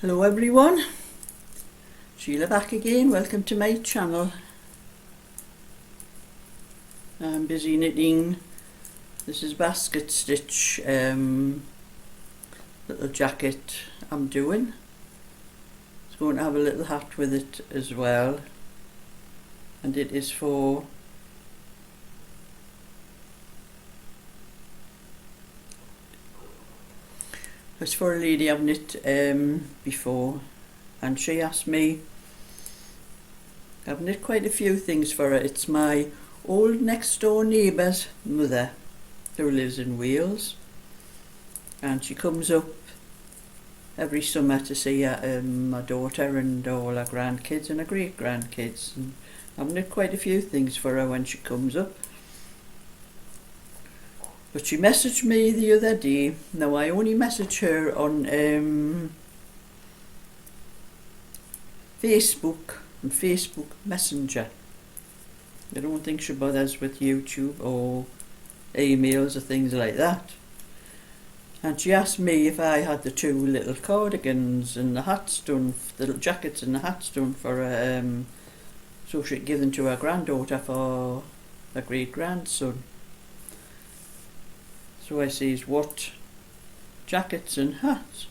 Hello everyone, Sheila back again. Welcome to my channel. I'm busy knitting. This is basket stitch little jacket I'm doing. It's going to have a little hat with it as well, and it is for a lady I've knit before, and she asked me. I've knit quite a few things for her. It's my old next door neighbour's mother who lives in Wales, and she comes up every summer to see my daughter and all her grandkids and her great grandkids, and I've knit quite a few things for her when she comes up. But she messaged me the other day. Now I only message her on Facebook and Facebook Messenger. I don't think she bothers with YouTube or emails or things like that. And she asked me if I had the two little cardigans and the hats done, the little jackets and the hats done for her, so she'd give them to her granddaughter for her great grandson. So I says, what jackets and hats?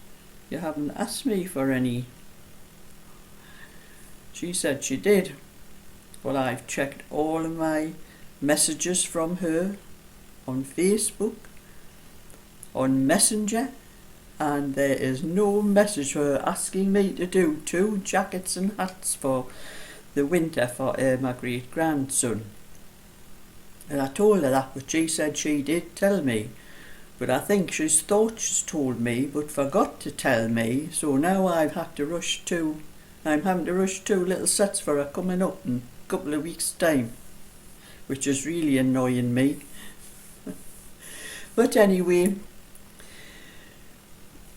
You haven't asked me for any. She said she did. Well, I've checked all of my messages from her on Facebook, on Messenger, and there is no message for her asking me to do two jackets and hats for the winter for my great grandson. And I told her that, but she said she did tell me. But I think she's thought she's told me but forgot to tell me, so now I'm having to rush two little sets for her coming up in a couple of weeks' time, which is really annoying me. But anyway,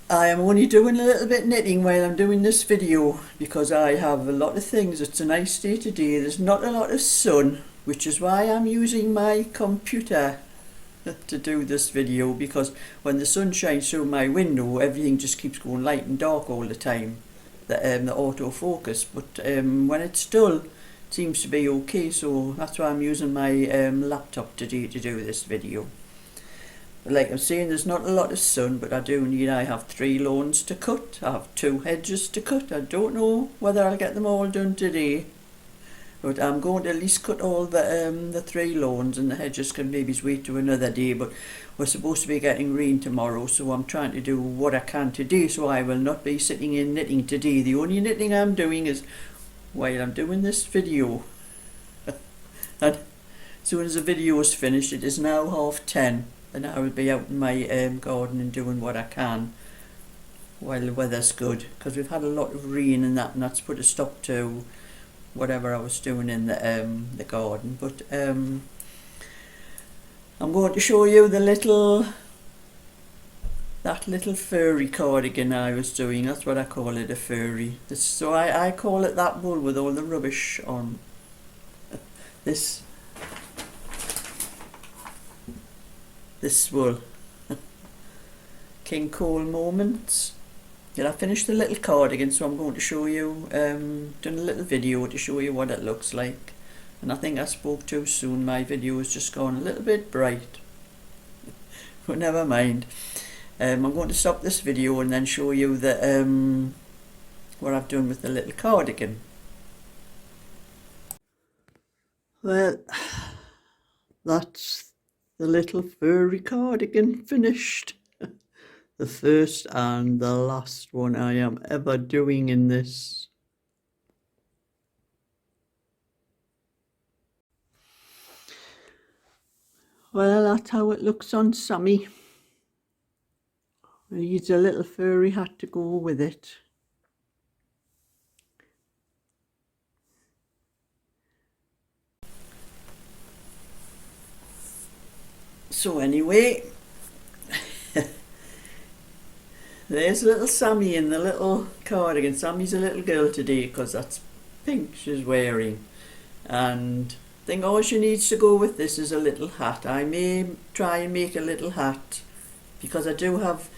I am only doing a little bit knitting while I'm doing this video because I have a lot of things. It's a nice day today. There's not a lot of sun, which is why I'm using my computer to do this video, because when the sun shines through my window everything just keeps going light and dark all the time, the autofocus, but when it's dull it seems to be okay, so that's why I'm using my laptop today to do this video. But like I'm saying, there's not a lot of sun, but I have 3 lawns to cut, I have 2 hedges to cut. I don't know whether I'll get them all done today, but I'm going to at least cut all the 3 lawns, and the hedges can maybe wait to another day. But we're supposed to be getting rain tomorrow, so I'm trying to do what I can today, so I will not be sitting in knitting today. The only knitting I'm doing is while I'm doing this video. And as soon as the video is finished, it is now 10:30, and I will be out in my garden and doing what I can while the weather's good, because we've had a lot of rain and that's put a stop to whatever I was doing in the garden. But I'm going to show you that little furry cardigan I was doing. That's what I call it, a furry. So I call it that wool with all the rubbish on. This wool. King Cole Moments. Yeah, I finished the little cardigan, so I'm going to show you, done a little video to show you what it looks like. And I think I spoke too soon. My video has just gone a little bit bright. But never mind. I'm going to stop this video and then show you what I've done with the little cardigan. Well, that's the little furry cardigan finished. The first and the last one I am ever doing in this. Well, that's how it looks on Sammy. It needs a little furry hat to go with it. So anyway, there's little Sammy in the little cardigan. Sammy's a little girl today because that's pink she's wearing, and I think all she needs to go with this is a little hat. I may try and make a little hat because I do have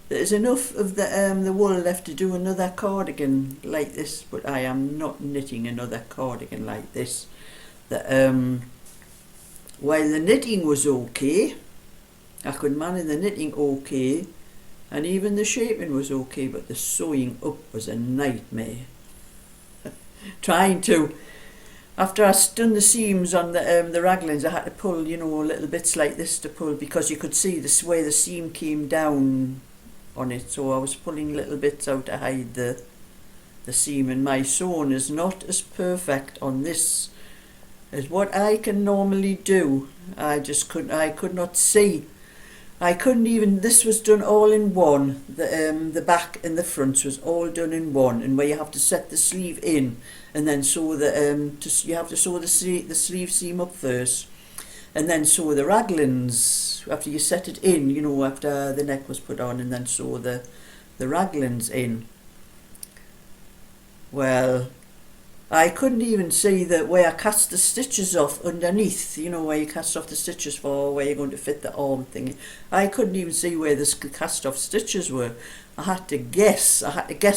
There's enough of the wool left to do another cardigan like this, but I am not knitting another cardigan like this. While the knitting was okay, I could manage the knitting okay, and even the shaping was okay, but the sewing up was a nightmare. Trying to, after I done the seams on the raglings, I had to pull, you know, little bits like this to pull, because you could see this way the seam came down on it, so I was pulling little bits out to hide the seam, and my sewing is not as perfect on this as what I can normally do. I could not see. I couldn't even, this was done all in one. The back and the front was all done in one, and where you have to set the sleeve in and then sew you have to sew the sleeve seam up first, and then sew the raglings after you set it in, you know, after the neck was put on, and then sew the raglings in. Well, I couldn't even see where I cast the stitches off underneath, you know, where you cast off the stitches for where you're going to fit the arm thing. I couldn't even see where the cast off stitches were. I had to guess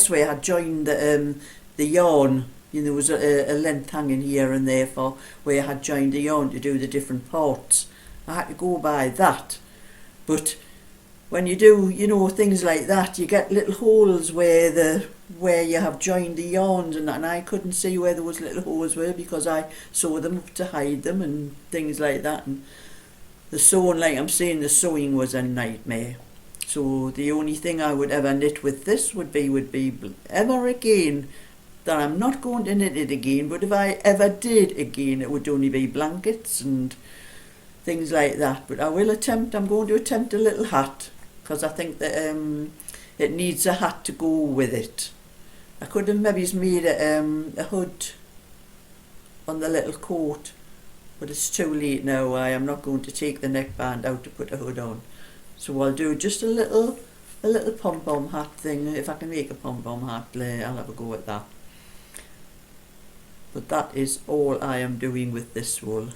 where I had joined the yarn. You know, there was a length hanging here and there for where I had joined the yarn to do the different parts. I had to go by that. But when you do, you know, things like that, you get little holes where you have joined the yarns and that, and I couldn't see where those little holes were because I sewed them up to hide them and things like that. And the sewing, like I'm saying, the sewing was a nightmare. So the only thing I would ever knit with this would be ever again, that I'm not going to knit it again, but if I ever did again, it would only be blankets and things like that. But I'm going to attempt a little hat, because I think that it needs a hat to go with it. I could have maybe made a hood on the little coat, but it's too late now. I am not going to take the neckband out to put a hood on. So I'll do just a little pom-pom hat thing. If I can make a pom-pom hat, I'll have a go at that. But that is all I am doing with this wool.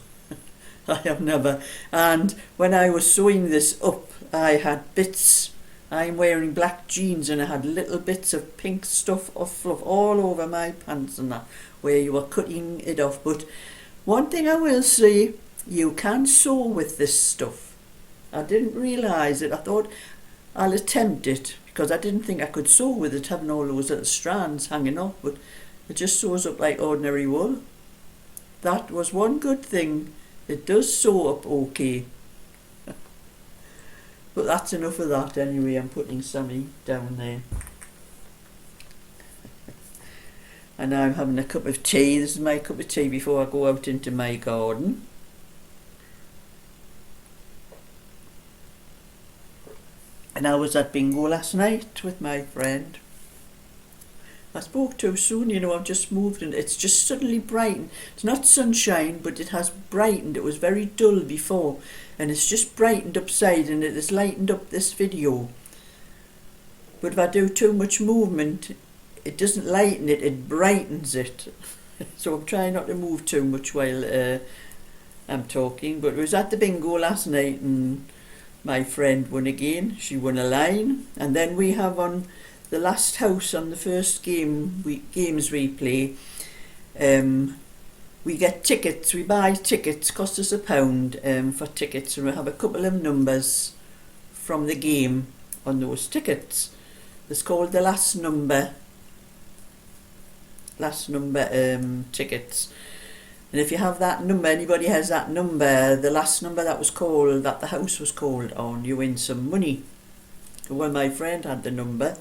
I have never, and when I was sewing this up, I had bits. I'm wearing black jeans and I had little bits of pink stuff or fluff all over my pants and that, where you were cutting it off. But one thing I will say, you can sew with this stuff. I didn't realise it. I thought I'll attempt it, because I didn't think I could sew with it, having all those little strands hanging off, but it just sews up like ordinary wool. That was one good thing. It does sew up okay. But that's enough of that anyway. I'm putting Sammy down there. And I'm having a cup of tea. This is my cup of tea before I go out into my garden. And I was at bingo last night with my friend. I spoke too soon, you know, I've just moved and it's just suddenly brightened. It's not sunshine, but it has brightened. It was very dull before, and it's just brightened upside, and it has lightened up this video. But if I do too much movement, it doesn't lighten it, it brightens it. So I'm trying not to move too much while I'm talking. But it was at the bingo last night, and my friend won again. She won a line, and then we have on the last house on the first games we play, we get tickets. We buy tickets, cost us £1 for tickets, and we have a couple of numbers from the game on those tickets. It's called the last number tickets. And if you have that number, anybody has that number, the last number that the house was called on, you win some money. Well, my friend had the number,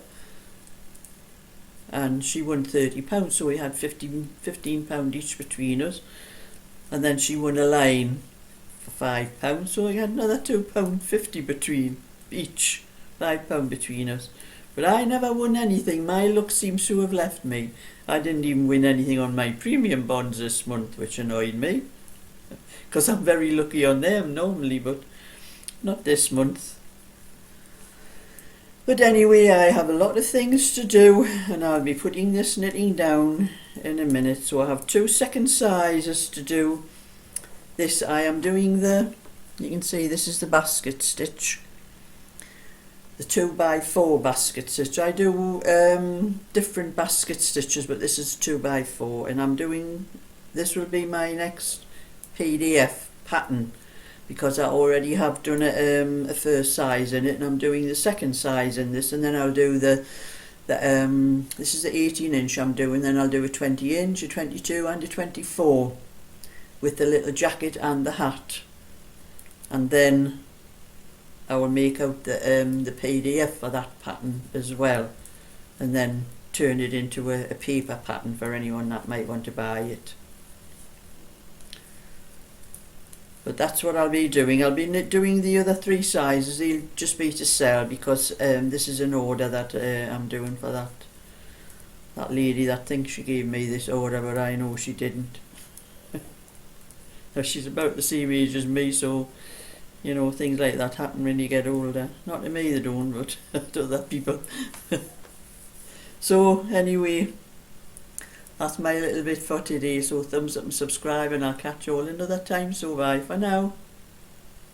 and she won £30, so we had £15 each between us. And then she won a line for £5, so we had another £2.50 between each, £5 between us. But I never won anything. My luck seems to have left me. I didn't even win anything on my premium bonds this month, which annoyed me, because I'm very lucky on them normally, but not this month. But anyway, I have a lot of things to do, and I'll be putting this knitting down in a minute. So I have 2 second sizes to do. This I am doing you can see this is the basket stitch. the 2x4 basket stitch. I do different basket stitches, but this is 2x4, and I'm doing, this will be my next PDF pattern, because I already have done a first size in it, and I'm doing the second size in this, and then I'll do the this is the 18 inch I'm doing, then I'll do a 20 inch, a 22 and a 24 with the little jacket and the hat, and then I will make out the PDF for that pattern as well, and then turn it into a paper pattern for anyone that might want to buy it. But that's what I'll be doing. I'll be doing the other 3 sizes. They'll just be to sell, because this is an order that I'm doing for that lady that thinks she gave me this order, but I know she didn't. Now she's about the same age as me, so you know, things like that happen when you get older. Not to me they don't, but to other people. So anyway, that's my little bit for today. So thumbs up and subscribe, and I'll catch you all another time. So bye for now.